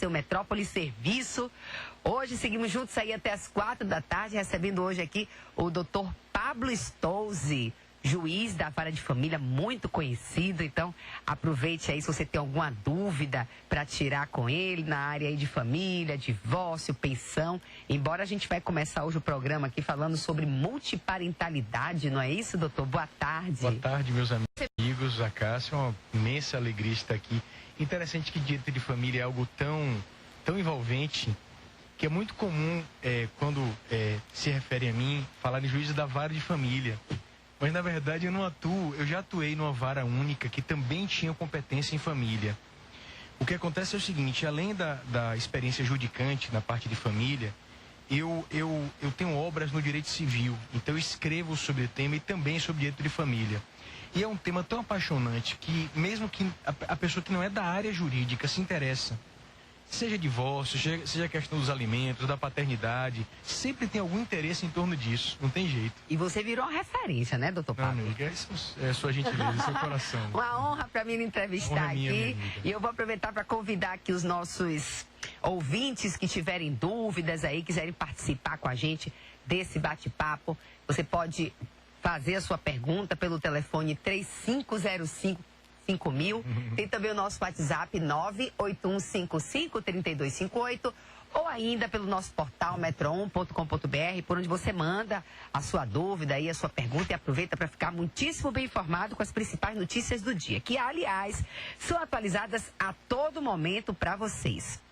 seu Metrópole Serviço. Hoje seguimos juntos aí até as 4 da tarde, recebendo hoje aqui o Dr. Pablo Stolze, juiz da Vara de Família, muito conhecido. Então, aproveite aí se você tem alguma dúvida para tirar com ele na área aí de família, divórcio, pensão. Embora a gente vai começar hoje o programa aqui falando sobre multiparentalidade, não é isso, doutor? Boa tarde. Boa tarde, meus amigos. A Cássia, é uma imensa alegria estar aqui. Interessante que direito de família é algo tão envolvente, que é muito comum, quando se refere a mim, falar em juízo da Vara de Família. Mas, na verdade, eu já atuei numa vara única que também tinha competência em família. O que acontece é o seguinte, além da experiência judicante na parte de família, eu tenho obras no direito civil, então eu escrevo sobre o tema e também sobre direito de família. E é um tema tão apaixonante que, mesmo que a pessoa que não é da área jurídica se interessa, seja divórcio, seja a questão dos alimentos, da paternidade, sempre tem algum interesse em torno disso, não tem jeito. E você virou uma referência, né, doutor Pablo? Amiga, é sua gentileza, seu coração. Uma honra para mim entrevistar aqui. E eu vou aproveitar para convidar aqui os nossos ouvintes que tiverem dúvidas aí, quiserem participar com a gente desse bate-papo. Você pode fazer a sua pergunta pelo telefone 3505-5000. Tem também o nosso WhatsApp 981553258 ou ainda pelo nosso portal metro1.com.br, por onde você manda a sua dúvida e a sua pergunta e aproveita para ficar muitíssimo bem informado com as principais notícias do dia, que, aliás, são atualizadas a todo momento para vocês.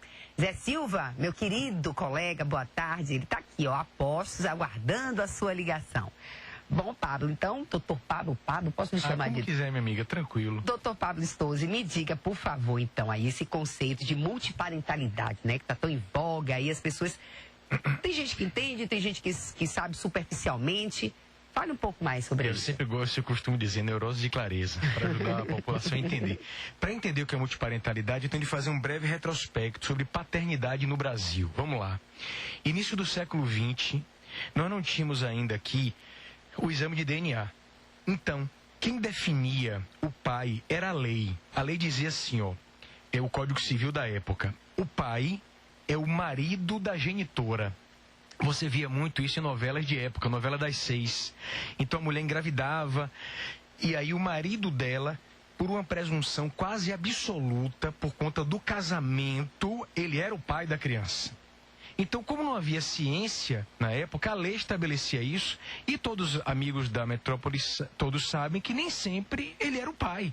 Zé Silva, meu querido colega, boa tarde. Ele está aqui, ó, a postos, aguardando a sua ligação. Bom, Pablo, então, doutor Pablo, posso me chamar como quiser, minha amiga, tranquilo. Doutor Pablo Stolze, me diga, por favor, então, aí, esse conceito de multiparentalidade, né, que tá tão em voga aí, as pessoas... Tem gente que entende, tem gente que sabe superficialmente. Fale um pouco mais sobre isso. Eu sempre gosto, eu costumo dizer, neurose de clareza, para ajudar a população a entender. Para entender o que é multiparentalidade, eu tenho de fazer um breve retrospecto sobre paternidade no Brasil. Vamos lá. Início do século XX, nós não tínhamos ainda aqui o exame de DNA. Então, quem definia o pai era a lei. A lei dizia assim, ó, é o Código Civil da época. O pai é o marido da genitora. Você via muito isso em novelas de época, novela das 6. Então a mulher engravidava e aí o marido dela, por uma presunção quase absoluta, por conta do casamento, ele era o pai da criança. Então, como não havia ciência na época, a lei estabelecia isso e todos os amigos da metrópole todos sabem que nem sempre ele era o pai.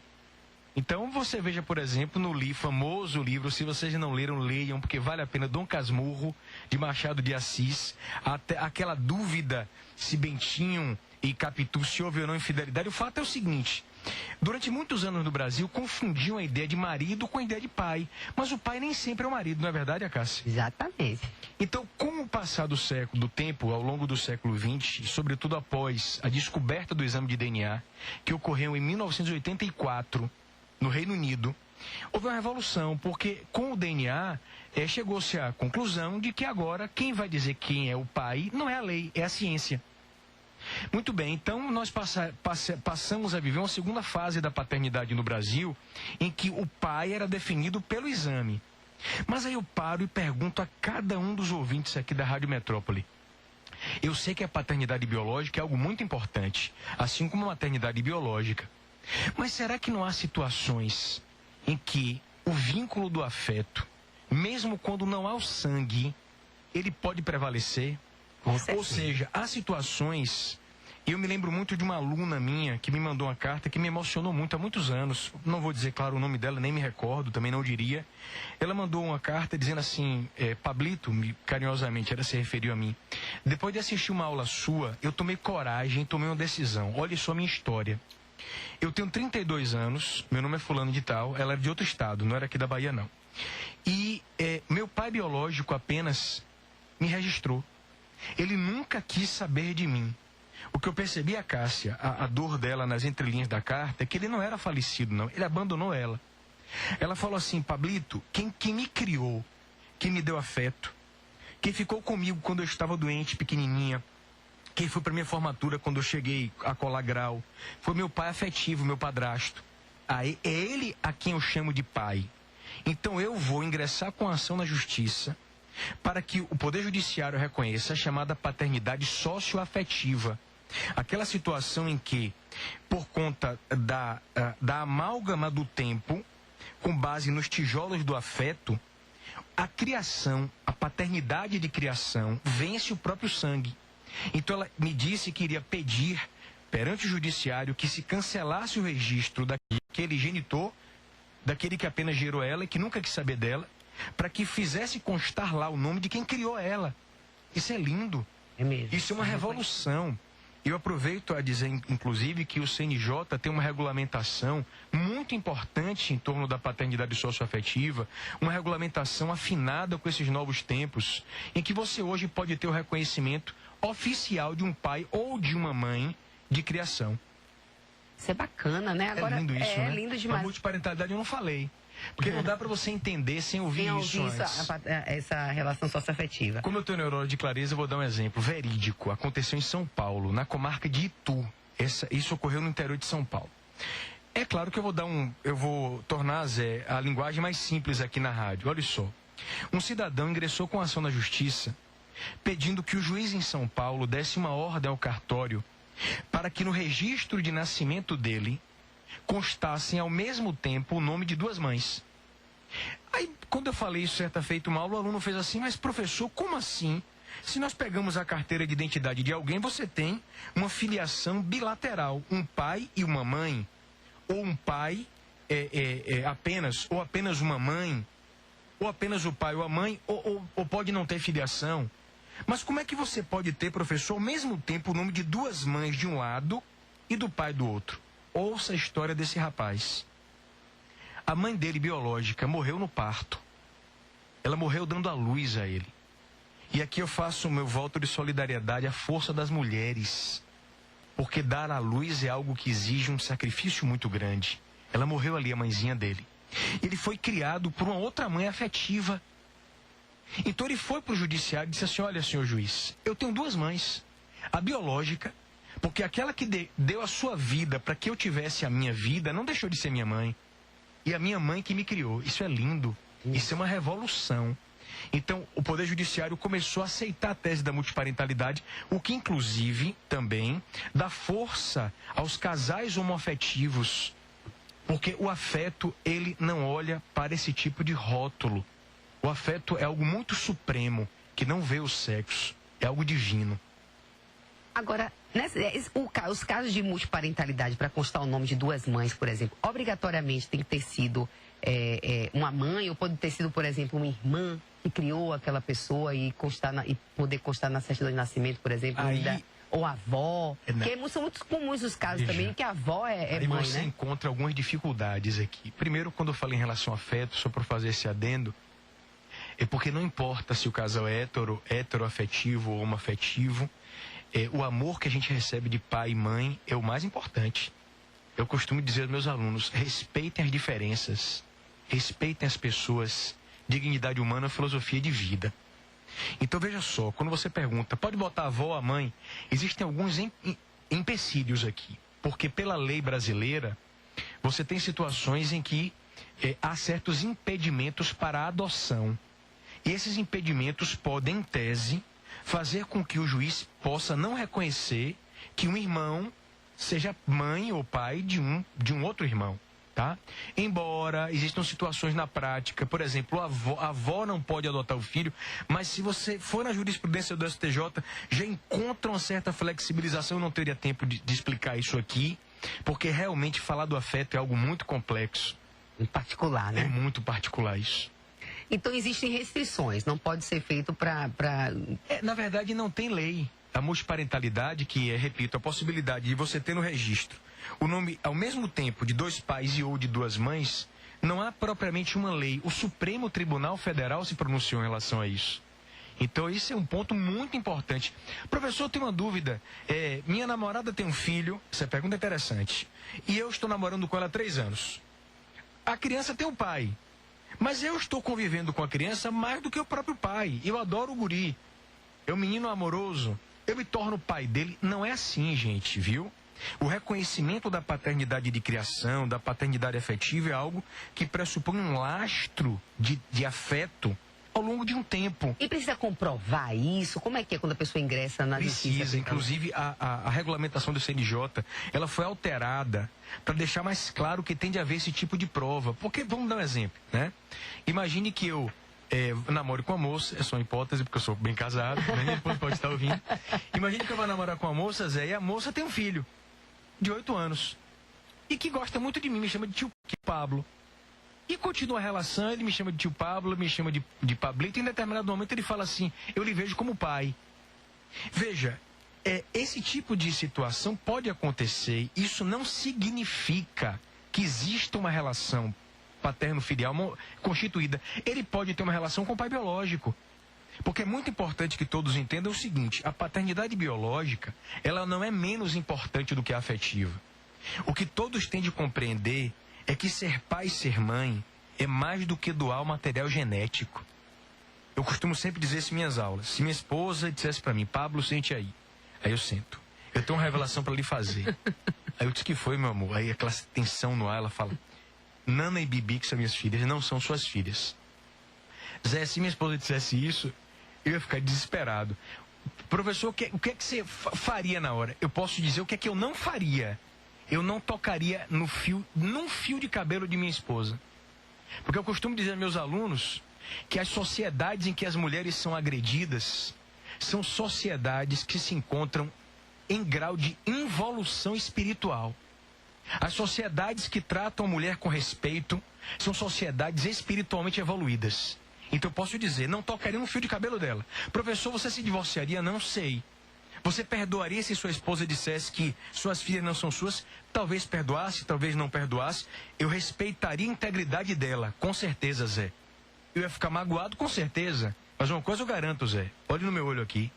Então, você veja, por exemplo, no famoso livro, se vocês não leram, leiam, porque vale a pena, Dom Casmurro, de Machado de Assis, até aquela dúvida se Bentinho e Capitu se houve ou não infidelidade. O fato é o seguinte, durante muitos anos no Brasil, confundiam a ideia de marido com a ideia de pai. Mas o pai nem sempre é o marido, não é verdade, Acácia? Exatamente. Então, com o passar do tempo, ao longo do século XX, e sobretudo após a descoberta do exame de DNA, que ocorreu em 1984, no Reino Unido, houve uma revolução, porque com o DNA chegou-se à conclusão de que agora quem vai dizer quem é o pai não é a lei, é a ciência. Muito bem, então nós passamos a viver uma segunda fase da paternidade no Brasil, em que o pai era definido pelo exame. Mas aí eu paro e pergunto a cada um dos ouvintes aqui da Rádio Metrópole. Eu sei que a paternidade biológica é algo muito importante, assim como a maternidade biológica. Mas será que não há situações em que o vínculo do afeto, mesmo quando não há o sangue, ele pode prevalecer? Ou seja, há situações... Eu me lembro muito de uma aluna minha que me mandou uma carta que me emocionou muito há muitos anos. Não vou dizer, claro, o nome dela, nem me recordo, também não diria. Ela mandou uma carta dizendo assim, Pablito, carinhosamente, ela se referiu a mim. Depois de assistir uma aula sua, eu tomei coragem, tomei uma decisão. Olha só a minha história. Eu tenho 32 anos, meu nome é fulano de tal, ela era de outro estado, não era aqui da Bahia, não. E meu pai biológico apenas me registrou. Ele nunca quis saber de mim. O que eu percebi, a Cássia, a dor dela nas entrelinhas da carta, é que ele não era falecido, não. Ele abandonou ela. Ela falou assim, Pablito, quem me criou, quem me deu afeto, quem ficou comigo quando eu estava doente, pequenininha, quem foi para minha formatura quando eu cheguei a colar grau, foi meu pai afetivo, meu padrasto. Aí é ele a quem eu chamo de pai. Então eu vou ingressar com ação na justiça para que o Poder Judiciário reconheça a chamada paternidade socioafetiva. Aquela situação em que, por conta da amálgama do tempo, com base nos tijolos do afeto, a criação, a paternidade de criação, vence o próprio sangue. Então ela me disse que iria pedir perante o judiciário que se cancelasse o registro daquele genitor, daquele que apenas gerou ela e que nunca quis saber dela, para que fizesse constar lá o nome de quem criou ela. Isso é lindo. É mesmo. Isso é uma revolução. Eu aproveito a dizer, inclusive, que o CNJ tem uma regulamentação muito importante em torno da paternidade socioafetiva, uma regulamentação afinada com esses novos tempos, em que você hoje pode ter o reconhecimento oficial de um pai ou de uma mãe de criação. Isso é bacana, né? Agora, é lindo isso, né? É lindo demais. A multiparentalidade eu não falei. Porque não dá para você entender sem ouvir isso antes. Essa relação socioafetiva. Como eu tenho neurose de clareza, eu vou dar um exemplo verídico. Aconteceu em São Paulo, na comarca de Itu. Isso ocorreu no interior de São Paulo. É claro que eu vou tornar, Zé, a linguagem mais simples aqui na rádio. Olha só. Um cidadão ingressou com ação na justiça, pedindo que o juiz em São Paulo desse uma ordem ao cartório para que no registro de nascimento dele constassem ao mesmo tempo o nome de duas mães. Aí, quando eu falei isso certa feita uma aula, o aluno fez assim: mas professor, como assim? Se nós pegamos a carteira de identidade de alguém, você tem uma filiação bilateral, um pai e uma mãe, ou um pai ou apenas uma mãe, ou apenas o pai ou a mãe, ou pode não ter filiação. Mas como é que você pode ter, professor, ao mesmo tempo o nome de duas mães de um lado e do pai do outro? Ouça a história desse rapaz. A mãe dele, biológica, morreu no parto. Ela morreu dando à luz a ele. E aqui eu faço o meu voto de solidariedade à força das mulheres. Porque dar à luz é algo que exige um sacrifício muito grande. Ela morreu ali, a mãezinha dele. Ele foi criado por uma outra mãe afetiva. Então ele foi para o judiciário e disse assim: olha, senhor juiz, eu tenho duas mães. A biológica, porque aquela que deu a sua vida para que eu tivesse a minha vida, não deixou de ser minha mãe. E a minha mãe que me criou. Isso é lindo. Isso é uma revolução. Então, o Poder Judiciário começou a aceitar a tese da multiparentalidade, o que, inclusive, também dá força aos casais homoafetivos. Porque o afeto, ele não olha para esse tipo de rótulo. O afeto é algo muito supremo, que não vê o sexo. É algo divino. Agora, os casos de multiparentalidade, para constar o nome de duas mães, por exemplo, obrigatoriamente tem que ter sido uma mãe, ou pode ter sido, por exemplo, uma irmã que criou aquela pessoa e poder constar na certidão de nascimento, por exemplo, ou a avó. Porque são muito comuns os casos também que a avó é mãe, você encontra algumas dificuldades aqui. Primeiro, quando eu falo em relação ao afeto, só para fazer esse adendo, é porque não importa se o casal é heteroafetivo ou homoafetivo, o amor que a gente recebe de pai e mãe é o mais importante. Eu costumo dizer aos meus alunos: respeitem as diferenças, respeitem as pessoas, dignidade humana, filosofia de vida. Então veja só, quando você pergunta, pode botar a avó ou a mãe? Existem alguns empecilhos aqui, porque pela lei brasileira, você tem situações em que há certos impedimentos para a adoção. E esses impedimentos podem, em tese, fazer com que o juiz possa não reconhecer que um irmão seja mãe ou pai de um outro irmão, tá? Embora existam situações na prática, por exemplo, a avó não pode adotar o filho, mas se você for na jurisprudência do STJ, já encontra uma certa flexibilização. Eu não teria tempo de explicar isso aqui, porque realmente falar do afeto é algo muito complexo. Muito particular, né? É muito particular isso. Então existem restrições, não pode ser feito para... Na verdade, não tem lei. A multiparentalidade, que é, repito, a possibilidade de você ter no registro o nome ao mesmo tempo de dois pais e ou de duas mães, não há propriamente uma lei. O Supremo Tribunal Federal se pronunciou em relação a isso. Então, isso é um ponto muito importante. Professor, eu tenho uma dúvida. Minha namorada tem um filho, essa pergunta é interessante, e eu estou namorando com ela há 3 anos. A criança tem um pai. Mas eu estou convivendo com a criança mais do que o próprio pai. Eu adoro o guri. É um menino amoroso. Eu me torno pai dele. Não é assim, gente, viu? O reconhecimento da paternidade de criação, da paternidade afetiva, é algo que pressupõe um lastro de afeto ao longo de um tempo. E precisa comprovar isso? Como é que é quando a pessoa ingressa na justiça? Precisa. Inclusive, a regulamentação do CNJ, ela foi alterada para deixar mais claro que tem de haver esse tipo de prova. Porque, vamos dar um exemplo, né? Imagine que eu namoro com uma moça, é só uma hipótese, porque eu sou bem casado, né? Minha esposa pode estar ouvindo. Imagine que eu vou namorar com uma moça, Zé, e a moça tem um filho de 8 anos. E que gosta muito de mim, me chama de tio Pablo. E continua a relação, ele me chama de tio Pablo, me chama de Pablito, e em determinado momento ele fala assim, eu lhe vejo como pai. Veja, esse tipo de situação pode acontecer, isso não significa que exista uma relação paterno-filial constituída. Ele pode ter uma relação com o pai biológico. Porque é muito importante que todos entendam o seguinte, a paternidade biológica, ela não é menos importante do que a afetiva. O que todos têm de compreender é que ser pai e ser mãe é mais do que doar o material genético. Eu costumo sempre dizer isso em minhas aulas. Se minha esposa dissesse para mim, Pablo, sente aí. Aí eu sento. Eu tenho uma revelação para lhe fazer. Aí eu disse, que foi, meu amor? Aí aquela tensão no ar, ela fala, Nana e Bibi, que são minhas filhas, não são suas filhas. Zé, se minha esposa dissesse isso, eu ia ficar desesperado. Professor, o que é que você faria na hora? Eu posso dizer o que é que eu não faria. Eu não tocaria num fio de cabelo de minha esposa. Porque eu costumo dizer aos meus alunos que as sociedades em que as mulheres são agredidas são sociedades que se encontram em grau de involução espiritual. As sociedades que tratam a mulher com respeito são sociedades espiritualmente evoluídas. Então eu posso dizer, não tocaria no fio de cabelo dela. Professor, você se divorciaria? Não sei. Você perdoaria se sua esposa dissesse que suas filhas não são suas? Talvez perdoasse, talvez não perdoasse. Eu respeitaria a integridade dela, com certeza, Zé. Eu ia ficar magoado, com certeza. Mas uma coisa eu garanto, Zé. Olhe no meu olho aqui.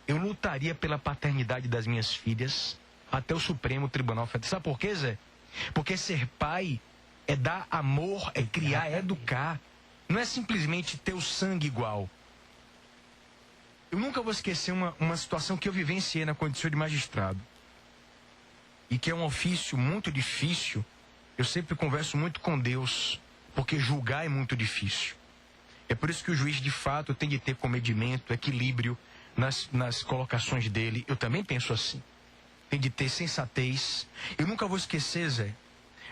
Eu lutaria pela paternidade das minhas filhas até o Supremo Tribunal Federal. Sabe por quê, Zé? Porque ser pai é dar amor, é criar, é educar. Não é simplesmente ter o sangue igual. Eu nunca vou esquecer uma situação que eu vivenciei na condição de magistrado. E que é um ofício muito difícil. Eu sempre converso muito com Deus, porque julgar é muito difícil. É por isso que o juiz, de fato, tem de ter comedimento, equilíbrio nas colocações dele. Eu também penso assim. Tem de ter sensatez. Eu nunca vou esquecer, Zé,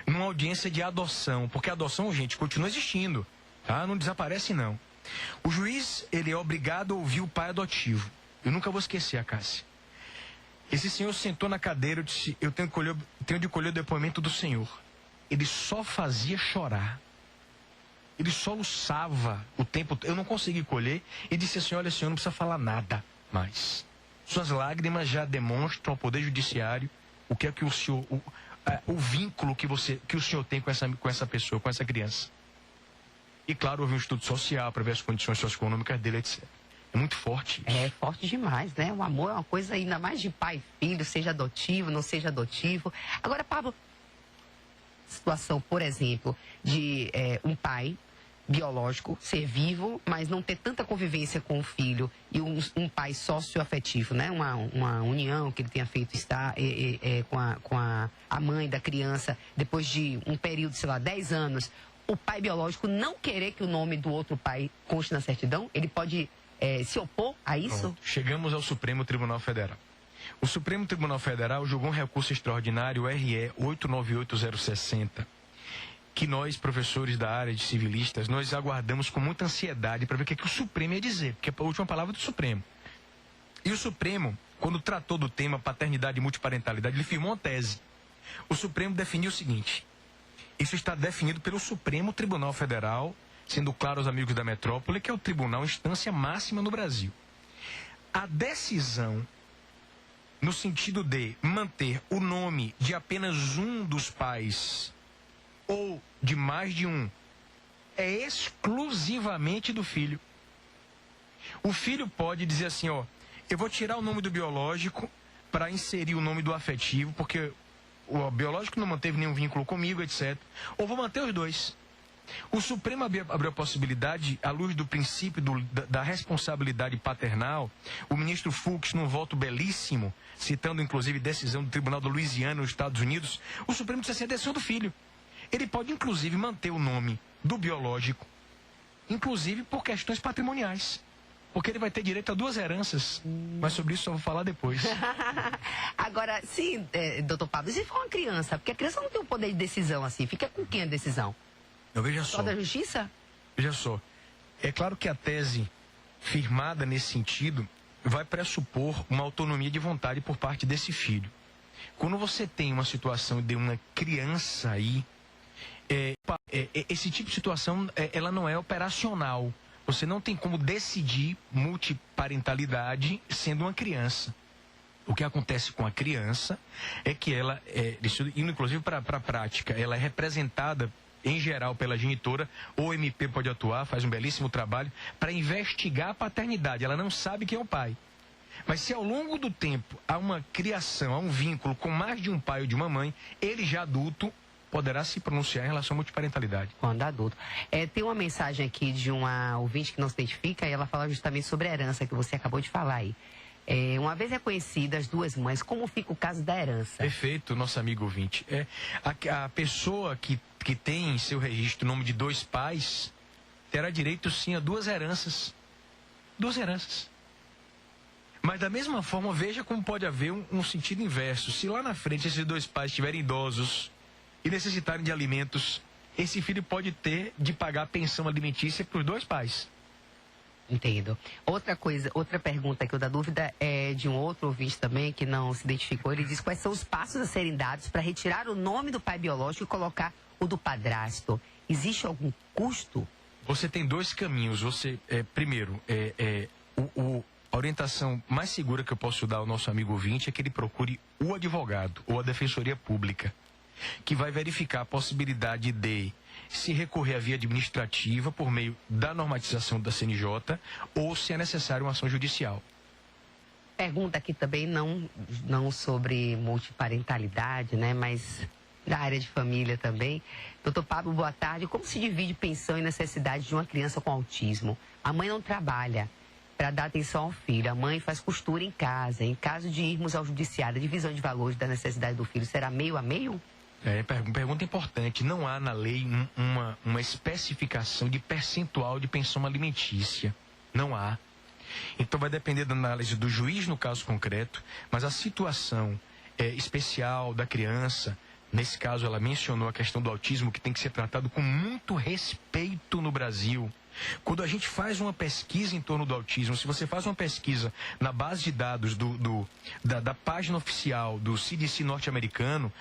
numa audiência de adoção. Porque a adoção, gente, continua existindo. Tá? Não desaparece, não. O juiz, ele é obrigado a ouvir o pai adotivo. Eu nunca vou esquecer, a Cássia. Esse senhor sentou na cadeira e disse, eu tenho de colher o depoimento do senhor. Ele só fazia chorar. Ele soluçava o tempo. Eu não consegui colher. E disse assim, olha, senhor, não precisa falar nada mais. Suas lágrimas já demonstram ao Poder Judiciário o que é que o senhor... O vínculo que o senhor tem com essa pessoa, com essa criança. E claro, houve um estudo social para ver as condições socioeconômicas dele, etc. É muito forte isso. É forte demais, né? O amor é uma coisa ainda mais de pai e filho, seja adotivo, não seja adotivo. Agora, Pablo, situação, por exemplo, de um pai biológico ser vivo, mas não ter tanta convivência com o filho, e um pai socioafetivo, né? Uma união que ele tenha feito com a mãe da criança, depois de um período, sei lá, 10 anos, o pai biológico não querer que o nome do outro pai conste na certidão, ele pode se opor a isso? Pronto. Chegamos ao Supremo Tribunal Federal. O Supremo Tribunal Federal julgou um recurso extraordinário RE 898060, que nós, professores da área de civilistas, nós aguardamos com muita ansiedade para ver o que o Supremo ia dizer, porque é a última palavra do Supremo. E o Supremo, quando tratou do tema paternidade e multiparentalidade, ele firmou uma tese. O Supremo definiu o seguinte: isso está definido pelo Supremo Tribunal Federal, sendo claro aos amigos da metrópole, que é o tribunal instância máxima no Brasil. A decisão, no sentido de manter o nome de apenas um dos pais ou de mais de um, é exclusivamente do filho. O filho pode dizer assim, ó, eu vou tirar o nome do biológico para inserir o nome do afetivo, porque o biológico não manteve nenhum vínculo comigo, etc. Ou vou manter os dois. O Supremo abriu a possibilidade, à luz do princípio da responsabilidade paternal, o ministro Fux, num voto belíssimo, citando inclusive decisão do Tribunal da Louisiana nos Estados Unidos, o Supremo disse assim, a decisão do filho. Ele pode inclusive manter o nome do biológico, inclusive por questões patrimoniais. Porque ele vai ter direito a 2 heranças. Mas sobre isso eu vou falar depois. Agora, sim, doutor Pablo, se for uma criança, porque a criança não tem o poder de decisão assim, fica com quem a decisão? Não, veja só. Só da justiça? Veja só. É claro que a tese firmada nesse sentido vai pressupor uma autonomia de vontade por parte desse filho. Quando você tem uma situação de uma criança aí, esse tipo de situação, ela não é operacional. Você não tem como decidir multiparentalidade sendo uma criança. O que acontece com a criança é que ela, indo inclusive para a prática, ela é representada, em geral, pela genitora, ou o MP pode atuar, faz um belíssimo trabalho, para investigar a paternidade. Ela não sabe quem é o pai. Mas se ao longo do tempo há uma criação, há um vínculo com mais de um pai ou de uma mãe, ele já adulto poderá se pronunciar em relação à multiparentalidade. Quando adulto. Tem uma mensagem aqui de uma ouvinte que não se identifica e ela fala justamente sobre a herança que você acabou de falar aí. Uma vez reconhecidas as 2 mães, como fica o caso da herança? Perfeito, nosso amigo ouvinte. A pessoa que tem em seu registro o nome de 2 pais terá direito sim a 2 heranças. 2 heranças. Mas da mesma forma, veja como pode haver um sentido inverso. Se lá na frente esses 2 pais estiverem idosos e necessitarem de alimentos, esse filho pode ter de pagar pensão alimentícia para os 2 pais. Entendo. Outra pergunta que eu dá dúvida é de um outro ouvinte também, que não se identificou. Ele diz quais são os passos a serem dados para retirar o nome do pai biológico e colocar o do padrasto. Existe algum custo? Você tem 2 caminhos. Primeiro, a orientação mais segura que eu posso dar ao nosso amigo ouvinte é que ele procure o advogado ou a defensoria pública, que vai verificar a possibilidade de se recorrer à via administrativa por meio da normatização da CNJ ou se é necessário uma ação judicial. Pergunta aqui também não sobre multiparentalidade, né, mas da área de família também. Doutor Pablo, boa tarde. Como se divide pensão e necessidade de uma criança com autismo? A mãe não trabalha para dar atenção ao filho. A mãe faz costura em casa. Em caso de irmos ao judiciário, a divisão de valores da necessidade do filho será meio a meio? Pergunta importante. Não há na lei uma especificação de percentual de pensão alimentícia. Não há. Então vai depender da análise do juiz no caso concreto, mas a situação especial da criança, nesse caso ela mencionou a questão do autismo, que tem que ser tratado com muito respeito no Brasil. Quando a gente faz uma pesquisa em torno do autismo, se você faz uma pesquisa na base de dados da página oficial do CDC norte-americano,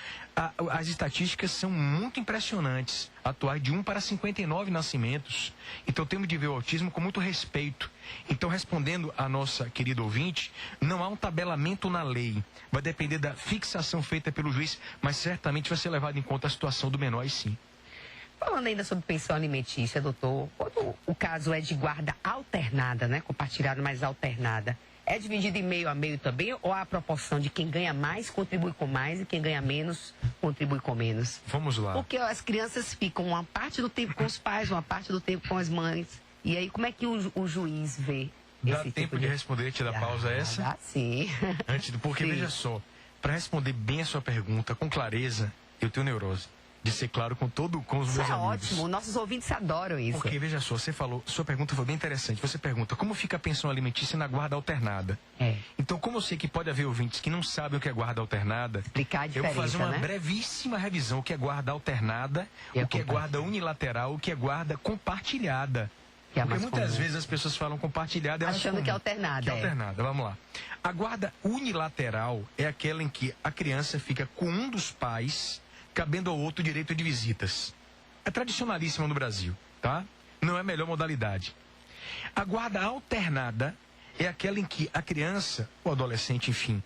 as estatísticas são muito impressionantes. Atuar de 1 para 59 nascimentos. Então temos de ver o autismo com muito respeito. Então, respondendo à nossa querida ouvinte, não há um tabelamento na lei. Vai depender da fixação feita pelo juiz, mas certamente vai ser levado em conta a situação do menor, e sim. Falando ainda sobre pensão alimentícia, doutor, quando o caso é de guarda alternada, né, compartilhada, mas alternada, é dividido em meio a meio também, ou há a proporção de quem ganha mais contribui com mais e quem ganha menos contribui com menos? Vamos lá. Porque as crianças ficam uma parte do tempo com os pais, uma parte do tempo com as mães. E aí, como é que o juiz vê Dá esse tempo tipo de responder, te dar pausa essa? Dá sim. Porque, sim. Veja só, para responder bem a sua pergunta com clareza, eu tenho neurose. De ser claro com os meus amigos. Ótimo, nossos ouvintes adoram isso. Porque, veja só, você falou, sua pergunta foi bem interessante. Você pergunta, como fica a pensão alimentícia na guarda alternada? Então, como eu sei que pode haver ouvintes que não sabem o que é guarda alternada, explicar a diferença, eu vou fazer uma brevíssima revisão. O que é guarda alternada, o que é guarda unilateral, o que é guarda compartilhada. Porque muitas vezes as pessoas falam compartilhada, achando que é alternada. Que é alternada, vamos lá. A guarda unilateral é aquela em que a criança fica com um dos pais, cabendo ao outro direito de visitas. É tradicionalíssima no Brasil, tá? Não é a melhor modalidade. A guarda alternada é aquela em que a criança, ou adolescente, enfim,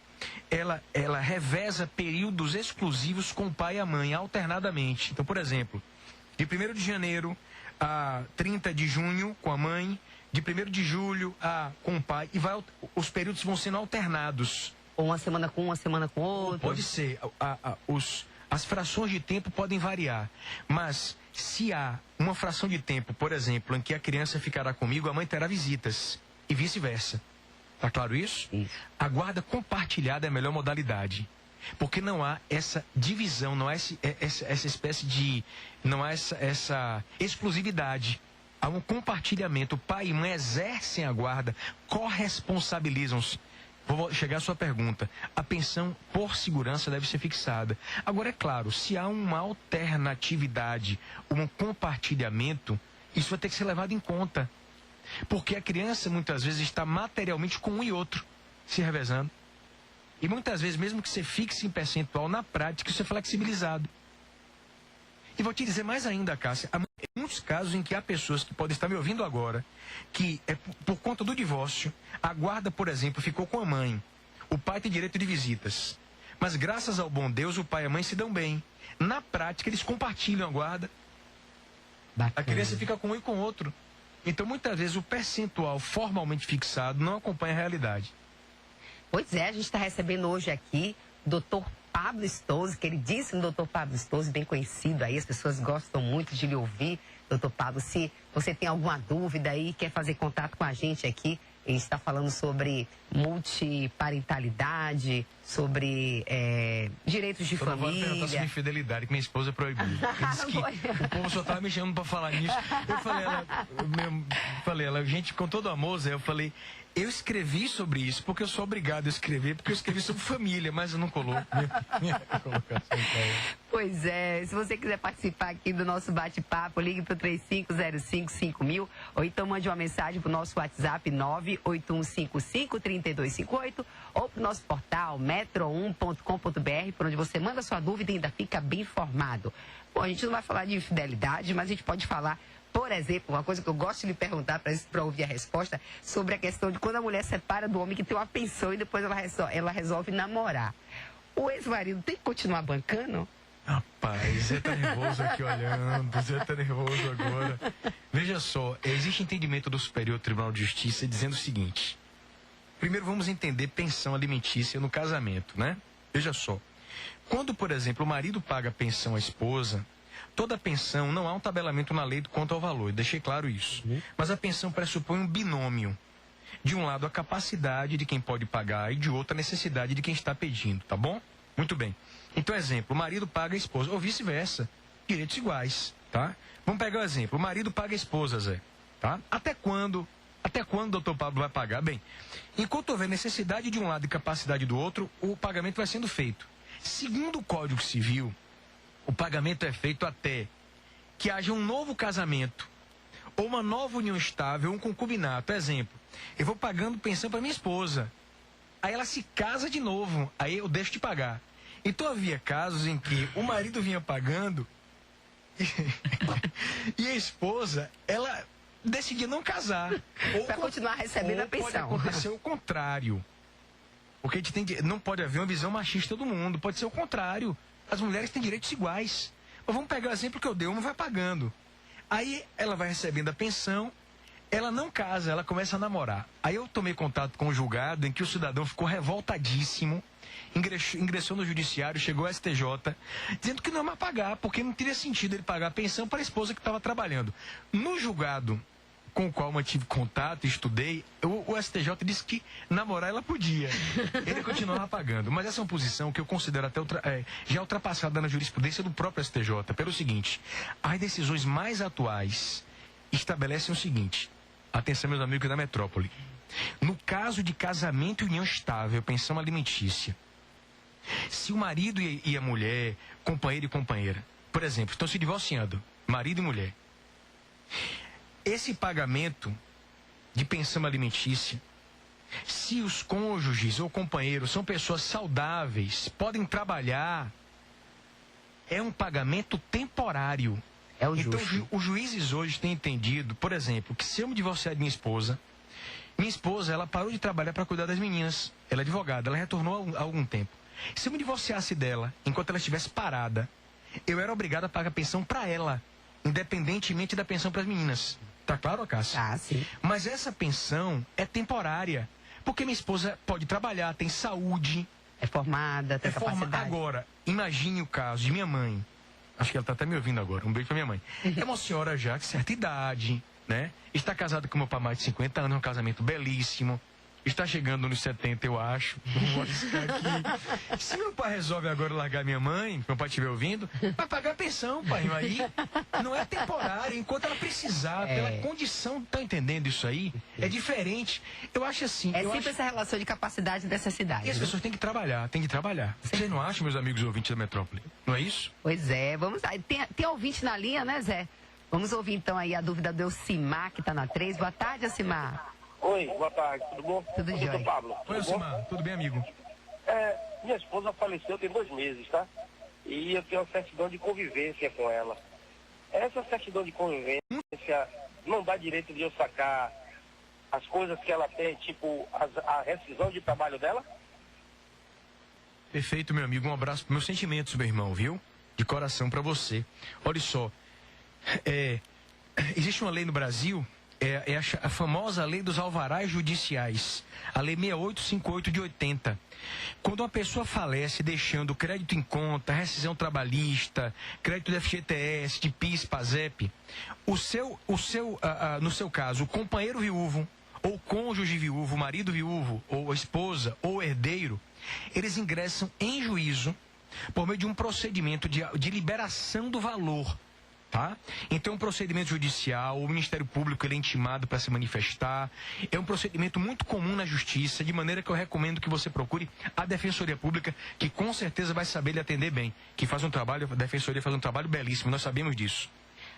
ela reveza períodos exclusivos com o pai e a mãe, alternadamente. Então, por exemplo, de 1º de janeiro a 30 de junho com a mãe, de 1º de julho com o pai, e os períodos vão sendo alternados. Ou uma semana com uma semana com outra. Pode ser. As frações de tempo podem variar, mas Se há uma fração de tempo, por exemplo, em que a criança ficará comigo, a mãe terá visitas. E vice-versa. Tá claro isso? Isso. A guarda compartilhada é a melhor modalidade. Porque não há essa divisão, não há essa espécie de... Não há essa exclusividade. Há um compartilhamento. Pai e mãe exercem a guarda, corresponsabilizam-se. Vou chegar à sua pergunta. A pensão por segurança deve ser fixada. Agora, é claro, se há uma alternatividade, um compartilhamento, isso vai ter que ser levado em conta. Porque a criança, muitas vezes, está materialmente com um e outro, se revezando. E muitas vezes, mesmo que você fixe em percentual, na prática, isso é flexibilizado. E vou te dizer mais ainda, Cássia, há muitos casos em que há pessoas que podem estar me ouvindo agora, que por conta do divórcio, a guarda, por exemplo, ficou com a mãe. O pai tem direito de visitas. Mas graças ao bom Deus, o pai e a mãe se dão bem. Na prática, eles compartilham a guarda. Bacana. A criança fica com um e com o outro. Então, muitas vezes, o percentual formalmente fixado não acompanha a realidade. Pois é, a gente está recebendo hoje aqui o doutor Pablo Stozzi, queridíssimo doutor Pablo Stozzi, bem conhecido aí, as pessoas gostam muito de lhe ouvir. Doutor Pablo, se você tem alguma dúvida aí, quer fazer contato com a gente aqui, a gente está falando sobre multiparentalidade, sobre direitos de família. Eu perguntar sobre infidelidade, que minha esposa proibiu. Ele disse que o povo só estava me chamando para falar nisso. Eu falei, ela, gente, com todo amor, Zé, eu falei, eu escrevi sobre isso, porque eu sou obrigado a escrever, porque eu escrevi sobre família, mas eu não coloco minha colocação. Pois é, se você quiser participar aqui do nosso bate-papo, ligue para o 35055000 ou então mande uma mensagem para o nosso WhatsApp 981553258 ou para o nosso portal metro1.com.br, por onde você manda sua dúvida e ainda fica bem informado. Bom, a gente não vai falar de infidelidade, mas a gente pode falar, por exemplo, uma coisa que eu gosto de lhe perguntar para ouvir a resposta, sobre a questão de quando a mulher separa do homem que tem uma pensão e depois ela resolve namorar. O ex-marido tem que continuar bancando? Rapaz, Zé tá nervoso aqui olhando, Zé tá nervoso agora. Veja só, existe entendimento do Superior Tribunal de Justiça dizendo o seguinte. Primeiro vamos entender pensão alimentícia no casamento, né? Veja só, quando, por exemplo, o marido paga pensão à esposa, toda a pensão, não há um tabelamento na lei quanto ao valor, deixei claro isso. Mas a pensão pressupõe um binômio. De um lado, a capacidade de quem pode pagar e de outro, a necessidade de quem está pedindo, tá bom? Muito bem. Então, exemplo, o marido paga a esposa, ou vice-versa, direitos iguais, tá? Vamos pegar o exemplo, o marido paga a esposa, Zé, tá? Até quando o doutor Pablo vai pagar? Bem, enquanto houver necessidade de um lado e capacidade do outro, o pagamento vai sendo feito. Segundo o Código Civil, o pagamento é feito até que haja um novo casamento, ou uma nova união estável, um concubinato. Exemplo, eu vou pagando pensão para minha esposa, aí ela se casa de novo, aí eu deixo de pagar. Então havia casos em que o marido vinha pagando e a esposa, ela decidia não casar. Para continuar recebendo a pensão. Pode acontecer o contrário. Porque a gente não pode haver uma visão machista do mundo, pode ser o contrário. As mulheres têm direitos iguais. Mas vamos pegar o exemplo que eu dei, uma vai pagando. Aí ela vai recebendo a pensão, ela não casa, ela começa a namorar. Aí eu tomei contato com o julgado em que o cidadão ficou revoltadíssimo, ingressou no judiciário, chegou ao STJ, dizendo que não é mais pagar, porque não teria sentido ele pagar a pensão para a esposa que estava trabalhando. No julgado com o qual mantive contato e estudei, o STJ disse que namorar ela podia. Ele continuava pagando. Mas essa é uma posição que eu considero até já ultrapassada na jurisprudência do próprio STJ, pelo seguinte, as decisões mais atuais estabelecem o seguinte, atenção meus amigos da metrópole, no caso de casamento e união estável, pensão alimentícia, se o marido e a mulher, companheiro e companheira, por exemplo, estão se divorciando, marido e mulher, esse pagamento de pensão alimentícia, se os cônjuges ou companheiros são pessoas saudáveis, podem trabalhar, é um pagamento temporário. É o justo. Então, os juízes hoje têm entendido, por exemplo, que se eu me divorciar de minha esposa, ela parou de trabalhar para cuidar das meninas. Ela é advogada, ela retornou há algum tempo. Se eu me divorciasse dela, enquanto ela estivesse parada, eu era obrigado a pagar pensão para ela, independentemente da pensão para as meninas. Tá claro, Cássia? Ah, sim. Mas essa pensão é temporária, porque minha esposa pode trabalhar, tem saúde. É formada, tem capacidade. Agora, imagine o caso de minha mãe, Acho que ela está até me ouvindo agora. Um beijo para minha mãe. É uma senhora já de certa idade, né? Está casada com meu pai há mais de 50 anos, um casamento belíssimo. Está chegando nos 70, eu acho. Não vou arriscar aqui. Se meu pai resolve agora largar minha mãe, meu pai estiver ouvindo, vai pagar a pensão, pai. Aí não é temporário, enquanto ela precisar, pela condição, tá entendendo isso aí? É diferente. Eu acho assim. Essa relação de capacidade dessa cidade. E as pessoas têm que trabalhar, Vocês não acham, meus amigos ouvintes da metrópole? Não é isso? Pois é, vamos lá. Tem ouvinte na linha, né, Zé? Vamos ouvir então aí a dúvida do Elcimar, que tá na 3. Boa tarde, Elcimar. Oi, boa tarde, tudo bom? Tudo jóia. Doutor Pablo. Oi, Elcimar, tudo bem, amigo? Minha esposa faleceu tem 2 meses, tá? E eu tenho uma certidão de convivência com ela. Essa certidão de convivência não dá direito de eu sacar as coisas que ela tem, tipo a rescisão de trabalho dela? Perfeito, meu amigo. Um abraço, meus sentimentos, meu irmão, viu? De coração pra você. Olha só, existe uma lei no Brasil, a famosa lei dos alvarás judiciais, a lei 6858 de 80. Quando uma pessoa falece deixando crédito em conta, rescisão trabalhista, crédito do FGTS, de PIS, PASEP, no seu caso, o companheiro viúvo, ou cônjuge viúvo, marido viúvo, ou esposa, ou herdeiro, eles ingressam em juízo por meio de um procedimento de liberação do valor. Tá? Então, um procedimento judicial, o Ministério Público ele é intimado para se manifestar. É um procedimento muito comum na Justiça, de maneira que eu recomendo que você procure a Defensoria Pública, que com certeza vai saber lhe atender bem, que faz um trabalho, a Defensoria faz um trabalho belíssimo, nós sabemos disso.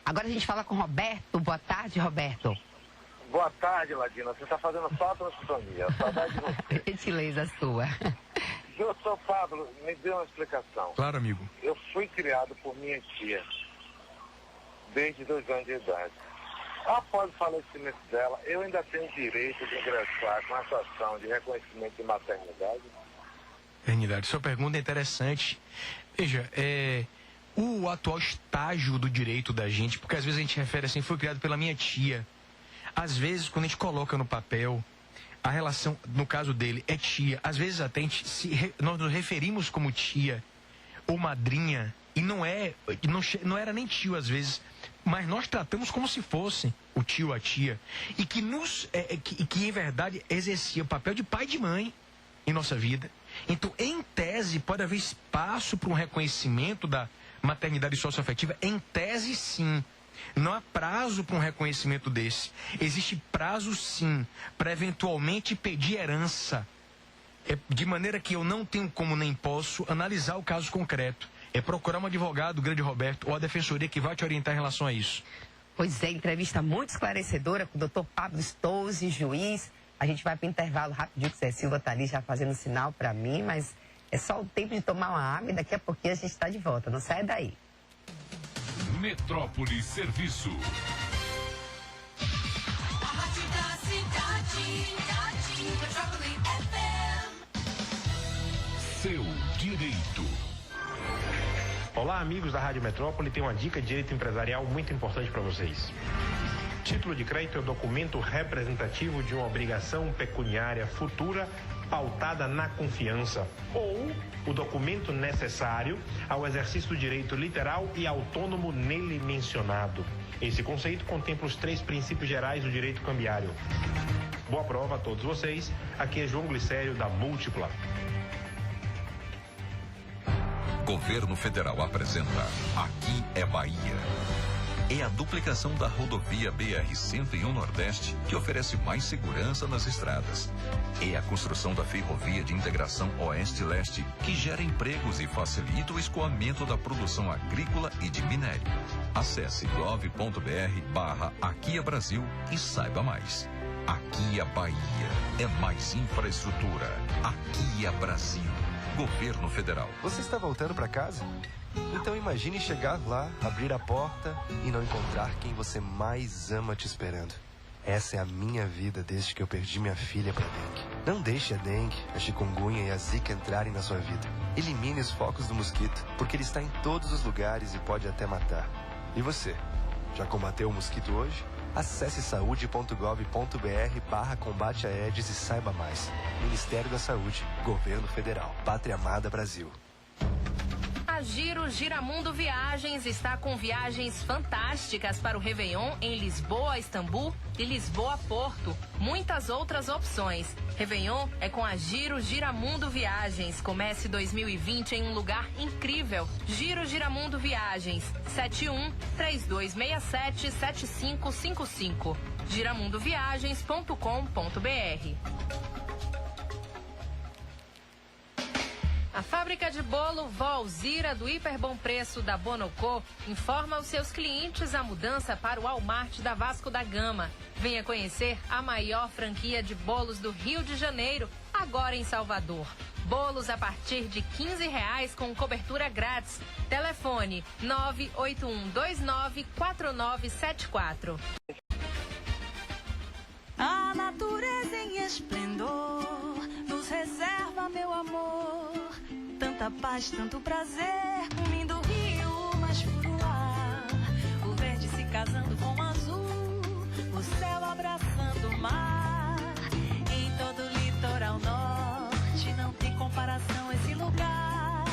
Agora a gente fala com o Roberto. Boa tarde, Roberto. Boa tarde, Ladina. Você está fazendo falta na sintonia. Saudade de você. Gentileza sua. Doutor Pablo, me dê uma explicação. Claro, amigo. Eu fui criado por minha tia desde 2 anos de idade. Após o falecimento dela, eu ainda tenho direito de ingressar com a ação de reconhecimento de maternidade? Maternidade. Sua pergunta é interessante. Veja, o atual estágio do direito da gente, porque às vezes a gente refere assim, foi criado pela minha tia. Às vezes, quando a gente coloca no papel, a relação, no caso dele, é tia. Às vezes até nós nos referimos como tia ou madrinha, e não era nem tio às vezes, mas nós tratamos como se fosse o tio, a tia, e que em verdade exercia o papel de pai e de mãe em nossa vida. Então, em tese, pode haver espaço para um reconhecimento da maternidade socioafetiva, em tese sim. Não há prazo para um reconhecimento desse. Existe prazo sim para eventualmente pedir herança. De maneira que eu não tenho como nem posso analisar o caso concreto. É procurar um advogado, o grande Roberto, ou a defensoria que vai te orientar em relação a isso. Pois é, entrevista muito esclarecedora com o doutor Pablo Stouze, juiz. A gente vai para o intervalo rapidinho, que o Zé Silva está ali já fazendo sinal para mim, mas é só o tempo de tomar uma água e daqui a pouquinho a gente está de volta. Não saia daí. Metrópole Serviço. A rádio da cidade, Metrópole FM. Seu direito. Olá, amigos da Rádio Metrópole, tem uma dica de direito empresarial muito importante para vocês. Título de crédito é o documento representativo de uma obrigação pecuniária futura pautada na confiança, ou o documento necessário ao exercício do direito literal e autônomo nele mencionado. Esse conceito contempla os 3 princípios gerais do direito cambiário. Boa prova a todos vocês. Aqui é João Glicério, da Múltipla. Governo Federal apresenta Aqui é Bahia. É a duplicação da rodovia BR-101 Nordeste que oferece mais segurança nas estradas. É a construção da ferrovia de integração Oeste-Leste que gera empregos e facilita o escoamento da produção agrícola e de minério. Acesse gov.br/Aqui é Brasil e saiba mais. Aqui é Bahia. É mais infraestrutura. Aqui é Brasil. Governo Federal. Você está voltando para casa? Então imagine chegar lá, abrir a porta e não encontrar quem você mais ama te esperando. Essa é a minha vida desde que eu perdi minha filha para dengue. Não deixe a dengue, a chikungunya e a zika entrarem na sua vida. Elimine os focos do mosquito, porque ele está em todos os lugares e pode até matar. E você? Já combateu o mosquito hoje? Acesse saude.gov.br/combate a Aedes e saiba mais. Ministério da Saúde, Governo Federal, Pátria Amada Brasil. A A Giro Giramundo Viagens está com viagens fantásticas para o Réveillon em Lisboa, Istambul e Lisboa, Porto. Muitas outras opções. Réveillon é com a Giro Giramundo Viagens. Comece 2020 em um lugar incrível. Giro Giramundo Viagens. 71-3267-7555. giramundoviagens.com.br. A fábrica de bolo Vó Alzira do Hiper Bom Preço da Bonocô informa aos seus clientes a mudança para o Walmart da Vasco da Gama. Venha conhecer a maior franquia de bolos do Rio de Janeiro, agora em Salvador. Bolos a partir de R$15 com cobertura grátis. Telefone 981294974. A natureza em esplendor nos reserva, meu amor. Tanta paz, tanto prazer, um lindo rio, mais puro ar. O verde se casando com o azul, o céu abraçando o mar. Em todo o litoral norte não tem comparação esse lugar.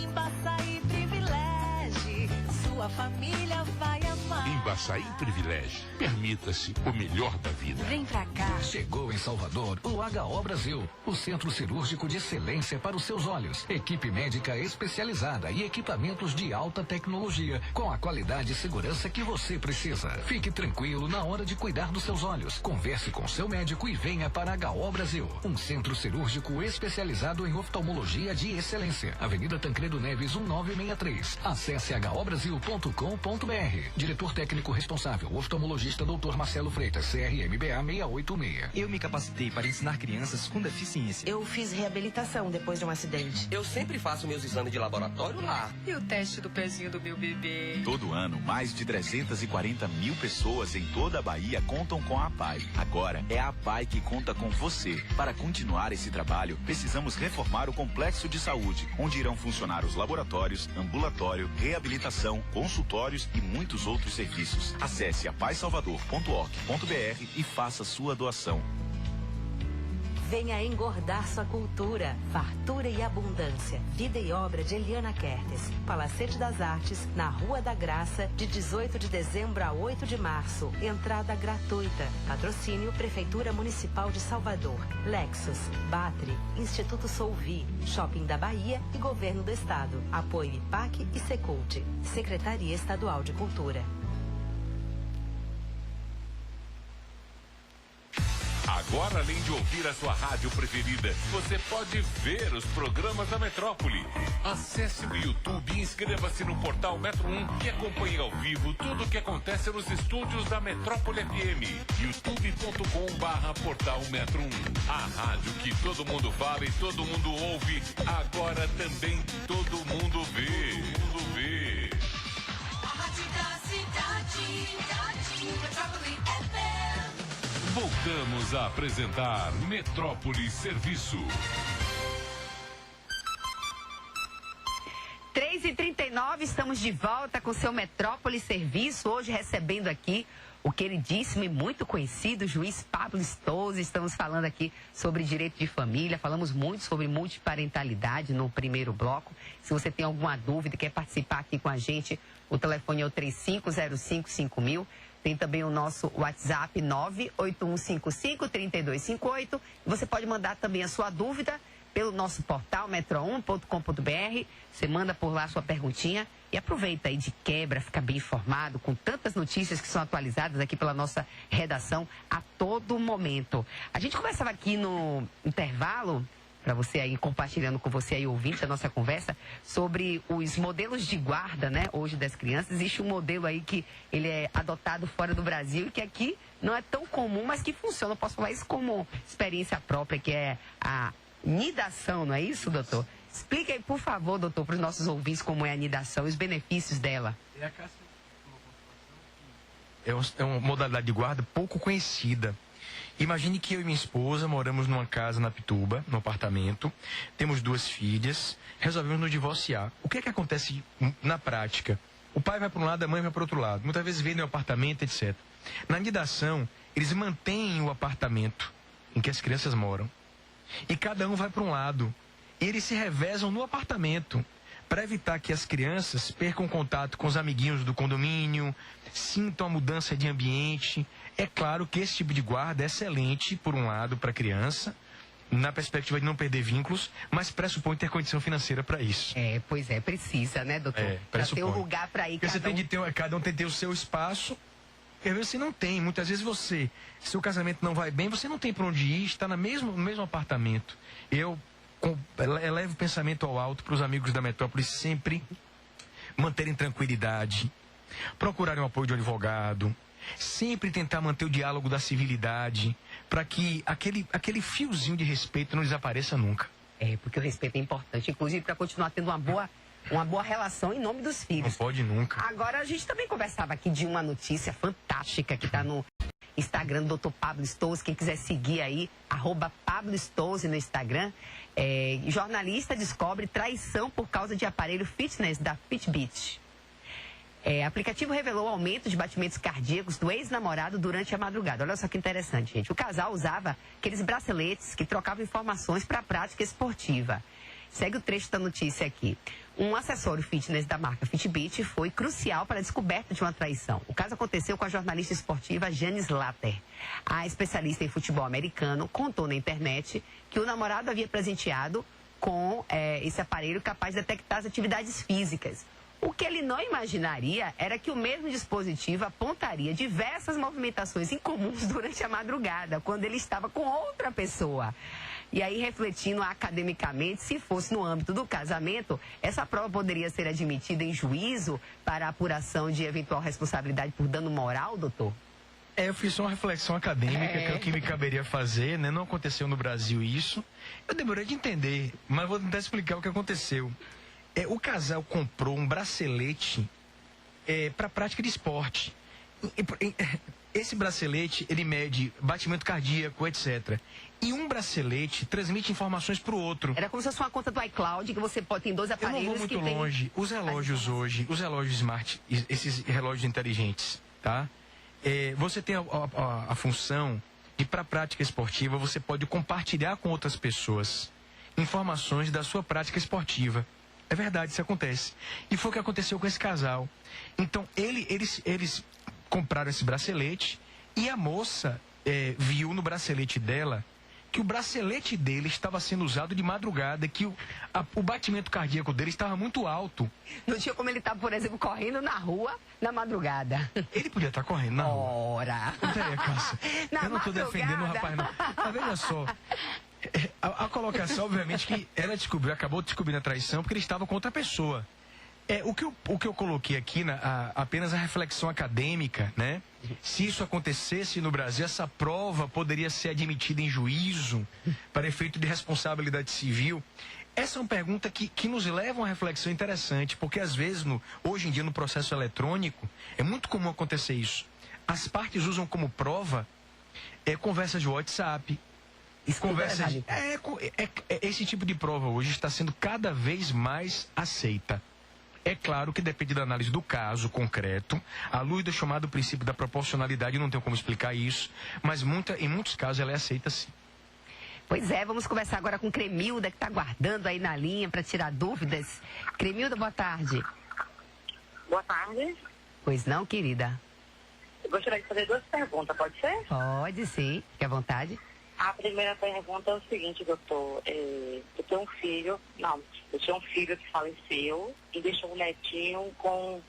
Embaçaí Privilégio, sua família vai amar. Embaçaí Privilégio. Permita-se o melhor da vida. Vem pra cá. Chegou em Salvador o HO Brasil, o centro cirúrgico de excelência para os seus olhos. Equipe médica especializada e equipamentos de alta tecnologia, com a qualidade e segurança que você precisa. Fique tranquilo na hora de cuidar dos seus olhos. Converse com seu médico e venha para HO Brasil, um centro cirúrgico especializado em oftalmologia de excelência. Avenida Tancredo Neves, 1963. Acesse hobrasil.com.br. Diretor técnico responsável, oftalmologista Dr. Marcelo Freitas, CRMBA 686. Eu me capacitei para ensinar crianças com deficiência. Eu fiz reabilitação depois de um acidente. Eu sempre faço meus exames de laboratório lá. E o teste do pezinho do meu bebê? Todo ano, mais de 340 mil pessoas em toda a Bahia contam com a APAI. Agora, é a APAI que conta com você. Para continuar esse trabalho, precisamos reformar o complexo de saúde, onde irão funcionar os laboratórios, ambulatório, reabilitação, consultórios e muitos outros serviços. Acesse apaisalvador.org.br e faça sua doação. Venha engordar sua cultura. Fartura e abundância. Vida e obra de Eliana Kertes. Palacete das Artes, na Rua da Graça, de 18 de dezembro a 8 de março. Entrada gratuita. Patrocínio Prefeitura Municipal de Salvador. Lexus, Batri, Instituto Solvi, Shopping da Bahia e Governo do Estado. Apoio IPAC e Secult. Secretaria Estadual de Cultura. Agora, além de ouvir a sua rádio preferida, você pode ver os programas da Metrópole. Acesse o YouTube e inscreva-se no portal Metro 1 e acompanhe ao vivo tudo o que acontece nos estúdios da Metrópole FM. youtube.com/portal Metro 1. A rádio que todo mundo fala e todo mundo ouve, agora também todo mundo vê. A rádio da cidade, Metrópole FM. Voltamos a apresentar Metrópole Serviço. 3h39, estamos de volta com seu Metrópole Serviço. Hoje recebendo aqui o queridíssimo e muito conhecido juiz Pablo Stouza. Estamos falando aqui sobre direito de família. Falamos muito sobre multiparentalidade no primeiro bloco. Se você tem alguma dúvida e quer participar aqui com a gente, o telefone é o 35055000. Tem também o nosso WhatsApp 981553258. Você pode mandar também a sua dúvida pelo nosso portal metro1.com.br. Você manda por lá a sua perguntinha e aproveita aí de quebra, fica bem informado com tantas notícias que são atualizadas aqui pela nossa redação a todo momento. A gente conversava aqui no intervalo, para você aí, compartilhando com você aí, ouvinte, a nossa conversa, sobre os modelos de guarda, né, hoje das crianças. Existe um modelo aí que ele é adotado fora do Brasil e que aqui não é tão comum, mas que funciona. Eu posso falar isso como experiência própria, que é a nidação, não é isso, doutor? Explica aí, por favor, doutor, para os nossos ouvintes como é a nidação e os benefícios dela. É uma modalidade de guarda pouco conhecida. Imagine que eu e minha esposa moramos numa casa na Pituba, no apartamento, temos 2 filhas, resolvemos nos divorciar. O que é que acontece na prática? O pai vai para um lado, a mãe vai para o outro lado. Muitas vezes vendem o apartamento, etc. Na nidação, eles mantêm o apartamento em que as crianças moram. E cada um vai para um lado. E eles se revezam no apartamento. para evitar que as crianças percam contato com os amiguinhos do condomínio, sintam a mudança de ambiente. É claro que esse tipo de guarda é excelente, por um lado, para a criança, na perspectiva de não perder vínculos, mas pressupõe ter condição financeira para isso. Pois é, precisa, né, doutor? Pra ter um lugar para ir. Porque você tem de ter, cada um tem que ter o seu espaço. E às vezes você não tem. Muitas vezes você, se o casamento não vai bem, você não tem para onde ir, está no mesmo apartamento. Eu elevo o pensamento ao alto para os amigos da metrópole sempre manterem tranquilidade, procurarem o apoio de um advogado, sempre tentar manter o diálogo da civilidade, para que aquele fiozinho de respeito não desapareça nunca. Porque o respeito é importante, inclusive para continuar tendo uma boa relação em nome dos filhos. Não pode nunca. Agora, a gente também conversava aqui de uma notícia fantástica que está no Instagram do Dr. Pablo Stolze. Quem quiser seguir aí, @PabloStolze no Instagram. Jornalista descobre traição por causa de aparelho fitness da Fitbit. Aplicativo revelou aumento de batimentos cardíacos do ex-namorado durante a madrugada. Olha só que interessante, gente. O casal usava aqueles braceletes que trocavam informações para a prática esportiva. Segue o trecho da notícia aqui. Um acessório fitness da marca Fitbit foi crucial para a descoberta de uma traição. O caso aconteceu com a jornalista esportiva Janice Slater. A especialista em futebol americano contou na internet que o namorado havia presenteado com esse aparelho capaz de detectar as atividades físicas. O que ele não imaginaria era que o mesmo dispositivo apontaria diversas movimentações incomuns durante a madrugada, quando ele estava com outra pessoa. E aí, refletindo academicamente, se fosse no âmbito do casamento, essa prova poderia ser admitida em juízo para a apuração de eventual responsabilidade por dano moral, doutor? Eu fiz só uma reflexão acadêmica, que é o que me caberia fazer, né? Não aconteceu no Brasil isso. Eu demorei de entender, mas vou tentar explicar o que aconteceu. O casal comprou um bracelete para prática de esporte. Esse bracelete, ele mede batimento cardíaco, etc. E um bracelete transmite informações para o outro. Era como se fosse uma conta do iCloud, que você pode ter 12 aparelhos. Eu não vou muito longe. Os relógios hoje, os relógios smart, esses relógios inteligentes, tá? Você tem a função de, para prática esportiva, você pode compartilhar com outras pessoas informações da sua prática esportiva. É verdade, isso acontece. E foi o que aconteceu com esse casal. Então, eles compraram esse bracelete e a moça viu no bracelete dela que o bracelete dele estava sendo usado de madrugada, que o batimento cardíaco dele estava muito alto. Não tinha como ele estar, por exemplo, correndo na rua na madrugada. Ele podia estar correndo na rua. Ora! Eu não estou defendendo o rapaz, não. Mas veja só. A colocação, obviamente, que ela acabou descobrindo a traição porque ele estava com outra pessoa. O que eu coloquei aqui, apenas a reflexão acadêmica, né? Se isso acontecesse no Brasil, essa prova poderia ser admitida em juízo para efeito de responsabilidade civil. Essa é uma pergunta que nos leva a uma reflexão interessante, porque às vezes, hoje em dia, no processo eletrônico, é muito comum acontecer isso. As partes usam como prova conversas de WhatsApp, esse tipo de prova hoje está sendo cada vez mais aceita. É claro que depende da análise do caso concreto, à luz do chamado princípio da proporcionalidade, não tenho como explicar isso, mas em muitos casos ela é aceita sim. Pois é, vamos conversar agora com Cremilda, que está aguardando aí na linha para tirar dúvidas. Cremilda, boa tarde. Boa tarde. Pois não, querida? Eu gostaria de fazer 2 perguntas, pode ser? Pode sim, fique à vontade. A primeira pergunta é o seguinte, doutor. Eu tenho um filho, eu tinha um filho que faleceu e deixou um netinho com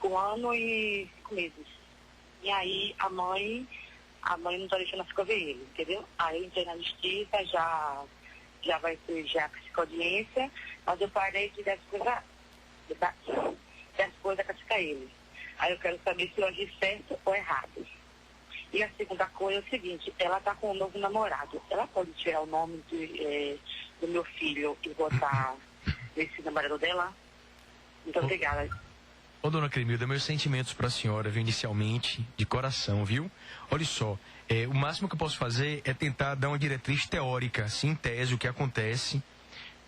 1 ano e 5 meses. E aí a mãe não está deixando a ver ele, entendeu? Aí eu entrei na justiça, já vai ter a psicodiência, mas eu parei de dar coisas a castigar ele. Aí eu quero saber se eu agi certo ou errado. E a segunda coisa é o seguinte, ela está com um novo namorado. Ela pode tirar o nome do meu filho e botar nesse namorado dela? Muito obrigada. Ô, dona Cremilda, meus sentimentos para a senhora, viu, inicialmente, de coração, viu? Olha só, o máximo que eu posso fazer é tentar dar uma diretriz teórica, em tese, o que acontece,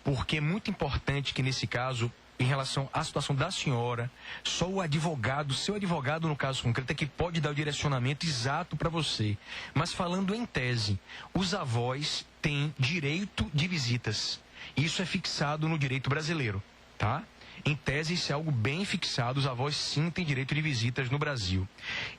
porque é muito importante que, nesse caso, em relação à situação da senhora, só o advogado, seu advogado no caso concreto, é que pode dar o direcionamento exato para você. Mas falando em tese, os avós têm direito de visitas. Isso é fixado no direito brasileiro, tá? Em tese, isso é algo bem fixado, os avós sim têm direito de visitas no Brasil.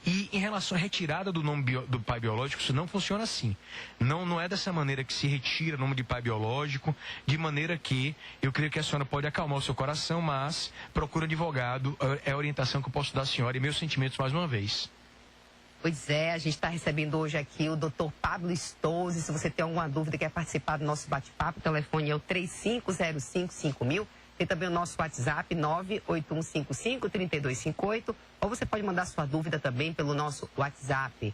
E em relação à retirada do nome do pai biológico, isso não funciona assim. Não é dessa maneira que se retira o nome de pai biológico, de maneira que eu creio que a senhora pode acalmar o seu coração, mas procura um advogado, é a orientação que eu posso dar à senhora e meus sentimentos mais uma vez. Pois é, a gente está recebendo hoje aqui o Dr. Pablo Stolze. Se você tem alguma dúvida e quer participar do nosso bate-papo, o telefone é o 35055000. Tem também o nosso WhatsApp, 981553258. Ou você pode mandar sua dúvida também pelo nosso WhatsApp,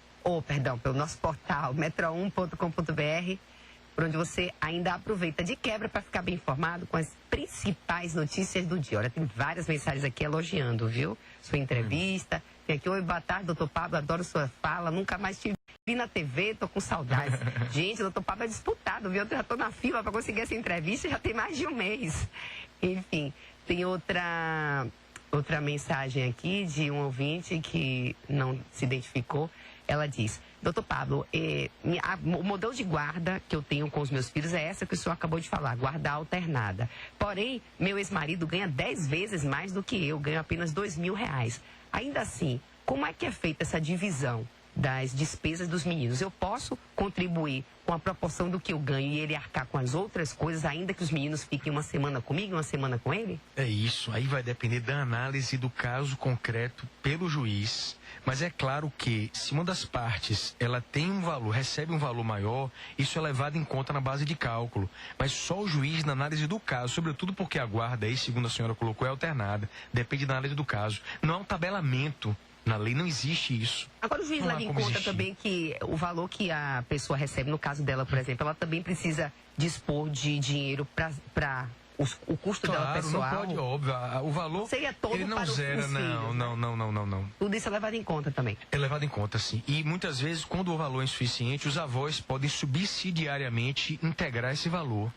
pelo nosso portal, metro1.com.br, por onde você ainda aproveita de quebra para ficar bem informado com as principais notícias do dia. Olha, tem várias mensagens aqui elogiando, viu? Sua entrevista. Tem aqui, oi, boa tarde, doutor Pablo, adoro sua fala, nunca mais te vi na TV, tô com saudades. Gente, o doutor Pablo é disputado, viu? Eu já tô na fila para conseguir essa entrevista, já tem mais de um mês. Enfim, tem outra mensagem aqui de um ouvinte que não se identificou. Ela diz, doutor Pablo, o modelo de guarda que eu tenho com os meus filhos é essa que o senhor acabou de falar, guarda alternada. Porém, meu ex-marido ganha 10 vezes mais do que eu, ganho apenas R$2.000. Ainda assim, como é que é feita essa divisão das despesas dos meninos? Eu posso contribuir com a proporção do que eu ganho e ele arcar com as outras coisas, ainda que os meninos fiquem uma semana comigo e uma semana com ele? É isso, aí vai depender da análise do caso concreto pelo juiz. Mas é claro que, se uma das partes ela tem um valor, recebe um valor maior, isso é levado em conta na base de cálculo. Mas só o juiz, na análise do caso, sobretudo porque a guarda aí, segundo a senhora colocou, é alternada, depende da análise do caso. Não há um tabelamento. Na lei não existe isso. Agora o juiz leva em conta também que o valor que a pessoa recebe, no caso dela, por exemplo, ela também precisa dispor de dinheiro para o custo dela pessoal. Não pode, óbvio. O valor seria todo ele não para zera, os filhos, não. Tudo isso é levado em conta também. É levado em conta, sim. E muitas vezes, quando o valor é insuficiente, os avós podem subsidiariamente integrar esse valor.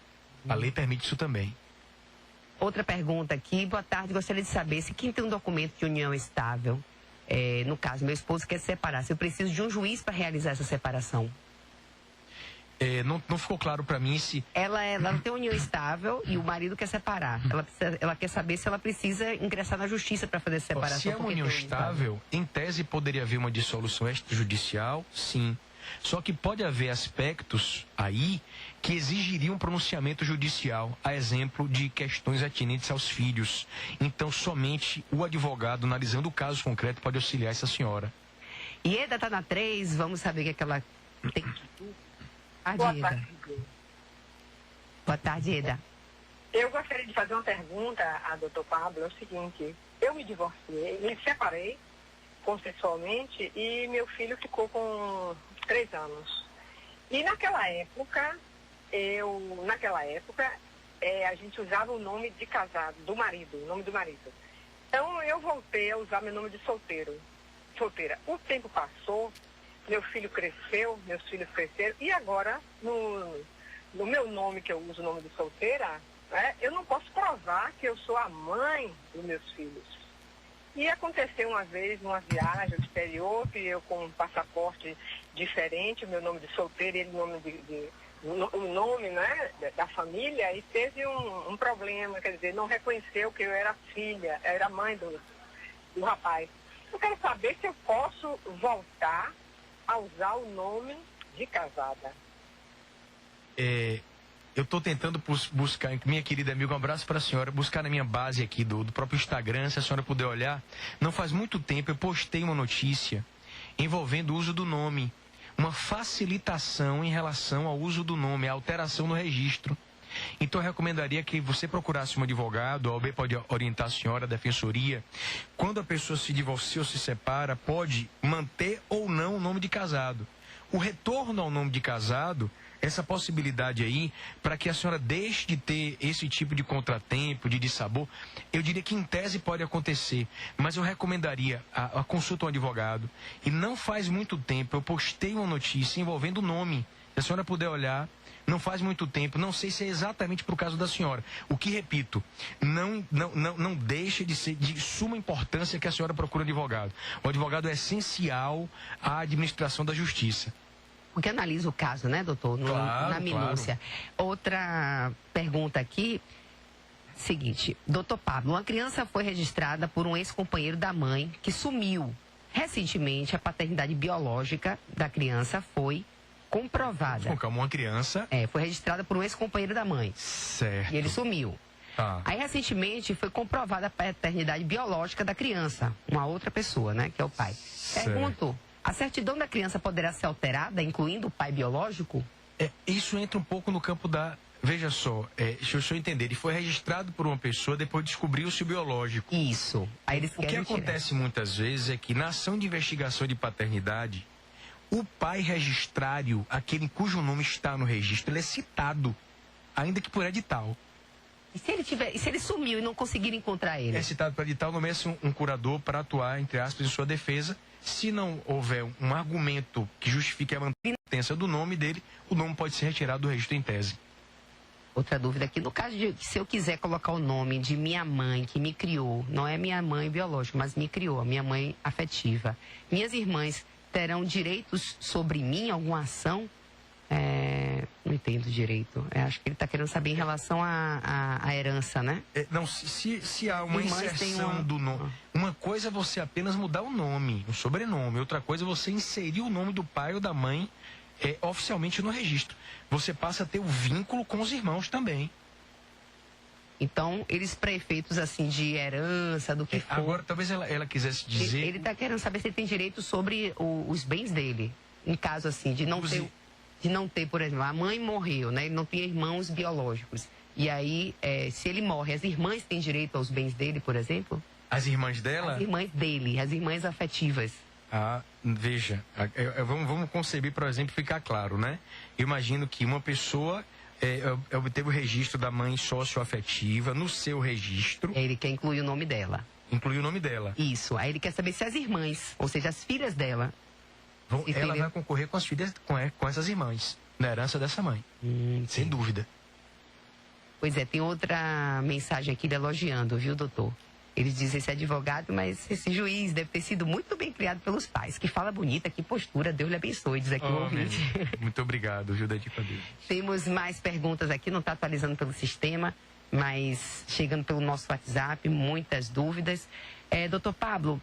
A lei permite isso também. Outra pergunta aqui. Boa tarde, gostaria de saber se quem tem um documento de união estável, no caso, meu esposo quer se separar, se eu preciso de um juiz para realizar essa separação. Não ficou claro para mim se... Ela não tem união estável e o marido quer separar. Ela quer saber se ela precisa ingressar na justiça para fazer a separação. Se é uma união estável, em tese poderia haver uma dissolução extrajudicial, sim. Só que pode haver aspectos aí que exigiriam um pronunciamento judicial, a exemplo de questões atinentes aos filhos. Então, somente o advogado, analisando o caso concreto, pode auxiliar essa senhora. Ieda está na 3, vamos saber o que ela tem. Boa tarde. Boa tarde, Ieda. Eu gostaria de fazer uma pergunta a doutor Pablo. É o seguinte, eu me divorciei, me separei consensualmente e meu filho ficou com 3 anos. E naquela época, a gente usava o nome de casado, do marido, o nome do marido. Então eu voltei a usar meu nome de solteira. O tempo passou, meu filho cresceu, meus filhos cresceram, e agora, no meu nome, que eu uso o nome de solteira, né, eu não posso provar que eu sou a mãe dos meus filhos. E aconteceu uma vez, numa viagem ao exterior, que eu com um passaporte diferente, o meu nome de solteira e ele o nome, né, da família, e teve um problema, quer dizer, não reconheceu que eu era filha, era mãe do rapaz. Eu quero saber se eu posso voltar a usar o nome de casada. Eu estou tentando buscar, minha querida amiga, um abraço para a senhora, buscar na minha base aqui do próprio Instagram, se a senhora puder olhar. Não faz muito tempo eu postei uma notícia envolvendo o uso do nome, uma facilitação em relação ao uso do nome, a alteração no registro. Então eu recomendaria que você procurasse um advogado, a OAB pode orientar a senhora, a defensoria. Quando a pessoa se divorcia ou se separa, pode manter ou não o nome de casado. O retorno ao nome de casado, essa possibilidade aí, para que a senhora deixe de ter esse tipo de contratempo, de dissabor, eu diria que em tese pode acontecer, mas eu recomendaria a consulta ao advogado. E não faz muito tempo eu postei uma notícia envolvendo o nome. Se a senhora puder olhar, não faz muito tempo, não sei se é exatamente para o caso da senhora. O que, repito, não deixa de ser de suma importância que a senhora procure um advogado. O advogado é essencial à administração da justiça. Porque analisa o caso, né, doutor? Claro, na minúcia. Claro. Outra pergunta aqui. Seguinte, doutor Pablo, uma criança foi registrada por um ex-companheiro da mãe que sumiu. Recentemente, a paternidade biológica da criança foi comprovada. Com calma, uma criança... foi registrada por um ex-companheiro da mãe. Certo. E ele sumiu. Aí, recentemente, foi comprovada a paternidade biológica da criança. Uma outra pessoa, né, que é o pai. Certo. Pergunto, a certidão da criança poderá ser alterada, incluindo o pai biológico? Isso entra um pouco no campo da... Veja só, deixa eu só entender. Ele foi registrado por uma pessoa, depois descobriu-se o biológico. Isso. Aí eles o que acontece muitas vezes é que na ação de investigação de paternidade, o pai registrário, aquele cujo nome está no registro, ele é citado, ainda que por edital. E se ele sumiu e não conseguir encontrar ele? É citado por edital, nomeia-se um curador para atuar, entre aspas, em sua defesa. Se não houver um argumento que justifique a manutenção do nome dele, o nome pode ser retirado do registro em tese. Outra dúvida aqui, no caso de se eu quiser colocar o nome de minha mãe que me criou, não é minha mãe biológica, mas me criou, a minha mãe afetiva, minhas irmãs terão direitos sobre mim, alguma ação? Não entendo direito. Acho que ele está querendo saber em relação à herança, né? Não, se há uma inserção do nome. Uma coisa é você apenas mudar o nome, o sobrenome. Outra coisa é você inserir o nome do pai ou da mãe oficialmente no registro. Você passa a ter o vínculo com os irmãos também. Então, eles para efeitos assim de herança, do que for... Agora, talvez ela quisesse dizer... Ele está querendo saber se ele tem direito sobre os bens dele. Em caso assim, de não ter, por exemplo, a mãe morreu, né? Ele não tinha irmãos biológicos. E aí, se ele morre, as irmãs têm direito aos bens dele, por exemplo? As irmãs dela? As irmãs dele, as irmãs afetivas. Veja, vamos conceber, por exemplo, ficar claro, né? Eu imagino que uma pessoa obteve o registro da mãe socioafetiva no seu registro. Ele quer incluir o nome dela. Incluir o nome dela. Isso. Aí ele quer saber se as irmãs, ou seja, as filhas dela... Ela vai concorrer com as filhas, com essas irmãs, na herança dessa mãe. Sem dúvida. Pois é, tem outra mensagem aqui elogiando, viu, doutor? Eles dizem esse advogado, mas esse juiz deve ter sido muito bem criado pelos pais. Que fala bonita, que postura, Deus lhe abençoe, diz aqui o ouvinte. Muito obrigado, viu, dedico a Deus. Temos mais perguntas aqui, não está atualizando pelo sistema, mas chegando pelo nosso WhatsApp, muitas dúvidas. Doutor Pablo,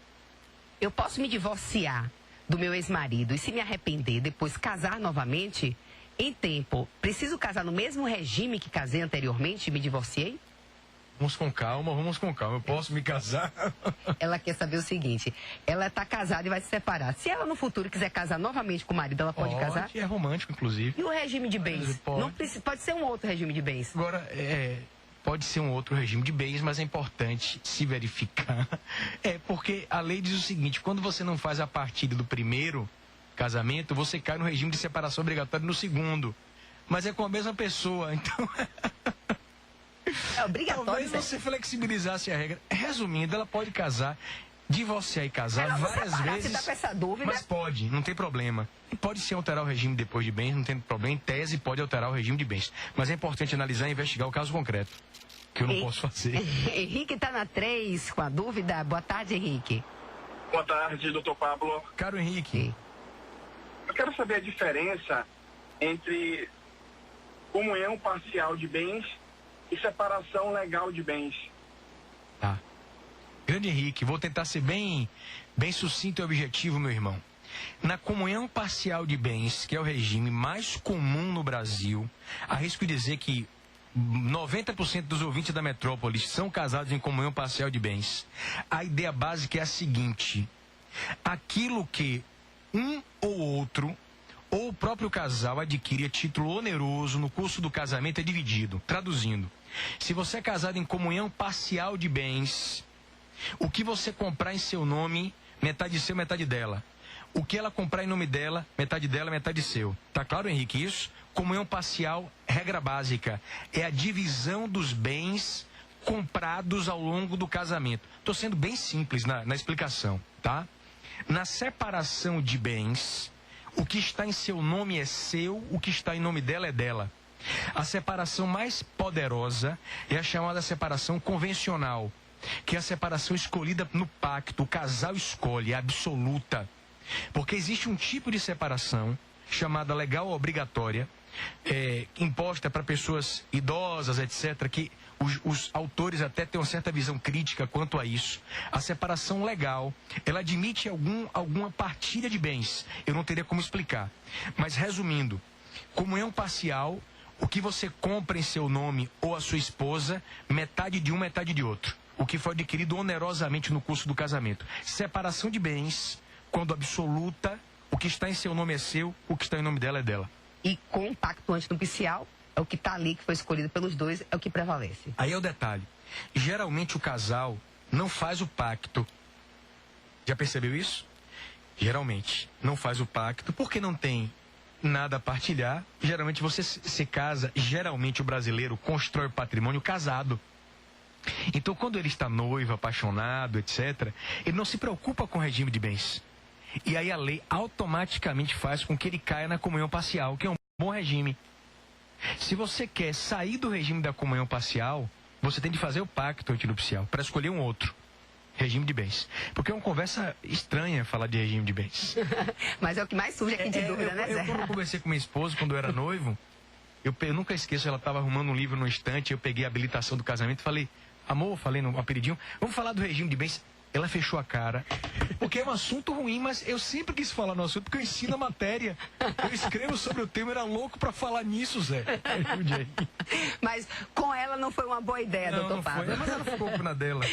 eu posso me divorciar do meu ex-marido e se me arrepender, depois casar novamente? Em tempo, preciso casar no mesmo regime que casei anteriormente e me divorciei? Vamos com calma. Eu posso me casar? Ela quer saber o seguinte, ela está casada e vai se separar. Se ela no futuro quiser casar novamente com o marido, ela pode casar? É romântico, inclusive. E o regime de bens? Pode ser um outro regime de bens? Agora, pode ser um outro regime de bens, mas é importante se verificar. Porque a lei diz o seguinte, quando você não faz a partilha do primeiro casamento, você cai no regime de separação obrigatória no segundo. Mas é com a mesma pessoa, então... É obrigatório. Talvez você flexibilizasse a regra. Resumindo, ela pode casar, divorciar e casar várias vezes. Tá com essa dúvida. Mas pode, não tem problema. E pode se alterar o regime depois de bens, não tem problema. Em tese, pode alterar o regime de bens. Mas é importante analisar e investigar o caso concreto, que eu não posso fazer. Henrique está na 3 com a dúvida. Boa tarde, Henrique. Boa tarde, doutor Pablo. Caro Henrique. Eu quero saber a diferença entre comunhão parcial de bens e separação legal de bens. Tá. Grande Henrique, vou tentar ser bem sucinto e objetivo, meu irmão. Na comunhão parcial de bens, que é o regime mais comum no Brasil, arrisco dizer que 90% dos ouvintes da metrópole são casados em comunhão parcial de bens. A ideia básica é a seguinte: aquilo que um ou outro, ou o próprio casal adquire a título oneroso no curso do casamento é dividido. Traduzindo, se você é casado em comunhão parcial de bens, o que você comprar em seu nome, metade seu, metade dela. O que ela comprar em nome dela, metade seu. Tá claro, Henrique, isso? Comunhão parcial, regra básica, é a divisão dos bens comprados ao longo do casamento. Estou sendo bem simples na explicação, tá? Na separação de bens, o que está em seu nome é seu, o que está em nome dela é dela. A separação mais poderosa é a chamada separação convencional, que é a separação escolhida no pacto. O casal escolhe, é absoluta. Porque existe um tipo de separação, chamada legal obrigatória, imposta para pessoas idosas, etc., que os autores até têm uma certa visão crítica quanto a isso. A separação legal, ela admite alguma partilha de bens. Eu não teria como explicar. Mas, resumindo, comunhão parcial, o que você compra em seu nome ou a sua esposa, metade de um, metade de outro. O que foi adquirido onerosamente no curso do casamento. Separação de bens, quando absoluta, o que está em seu nome é seu, o que está em nome dela é dela. E com o pacto antinupcial, é o que está ali, que foi escolhido pelos dois, é o que prevalece. Aí é o detalhe. Geralmente o casal não faz o pacto. Já percebeu isso? Geralmente não faz o pacto porque não tem nada a partilhar. Geralmente você se casa, geralmente o brasileiro constrói o patrimônio casado. Então quando ele está noivo, apaixonado, etc., ele não se preocupa com o regime de bens. E aí a lei automaticamente faz com que ele caia na comunhão parcial, que é um bom regime. Se você quer sair do regime da comunhão parcial, você tem de fazer o pacto antinupcial para escolher um outro regime de bens. Porque é uma conversa estranha falar de regime de bens. Mas é o que mais surge aqui de dúvida, né, Zé? Eu quando conversei com minha esposa, quando eu era noivo, eu nunca esqueço, ela estava arrumando um livro no estante, eu peguei a habilitação do casamento e falei, amor, falei no apelidinho, vamos falar do regime de bens. Ela fechou a cara, porque é um assunto ruim, mas eu sempre quis falar no assunto, porque eu ensino a matéria. Eu escrevo sobre o tema, era louco pra falar nisso, Zé. Mas com ela não foi uma boa ideia, doutor Pablo. Mas ela ficou na dela.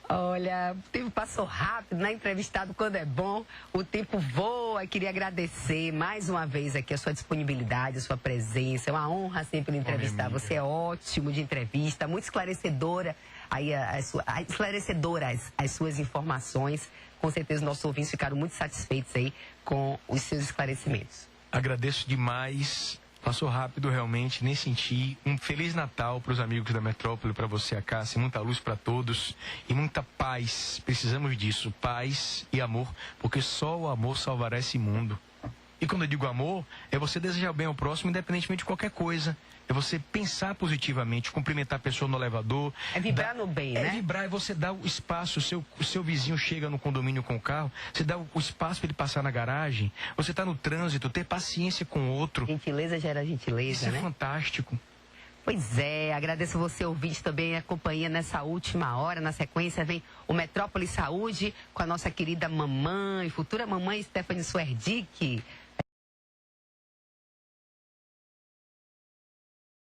Olha, o tempo passou rápido, né? Entrevistado quando é bom, o tempo voa. Queria agradecer mais uma vez aqui a sua disponibilidade, a sua presença. É uma honra sempre entrevistar. Você é ótimo de entrevista, muito esclarecedora. Aí esclarecedoras as suas informações. Com certeza nossos ouvintes ficaram muito satisfeitos aí com os seus esclarecimentos. Agradeço demais. Passou rápido realmente, nem senti. Um Feliz Natal para os amigos da Metrópole, para você, a Cássia. Muita luz para todos e muita paz. Precisamos disso, paz e amor, porque só o amor salvará esse mundo. E quando eu digo amor, é você desejar bem ao próximo, independentemente de qualquer coisa. É você pensar positivamente, cumprimentar a pessoa no elevador. É vibrar no bem, né? É vibrar, é você dar o espaço. O seu vizinho chega no condomínio com o carro, você dá o espaço para ele passar na garagem. Você está no trânsito, ter paciência com o outro. Gentileza gera gentileza, Isso né? é fantástico. Pois é, agradeço você, ouvinte, também a companhia nessa última hora. Na sequência vem o Metrópole Saúde com a nossa querida mamãe, futura mamãe Stephanie Suerdick.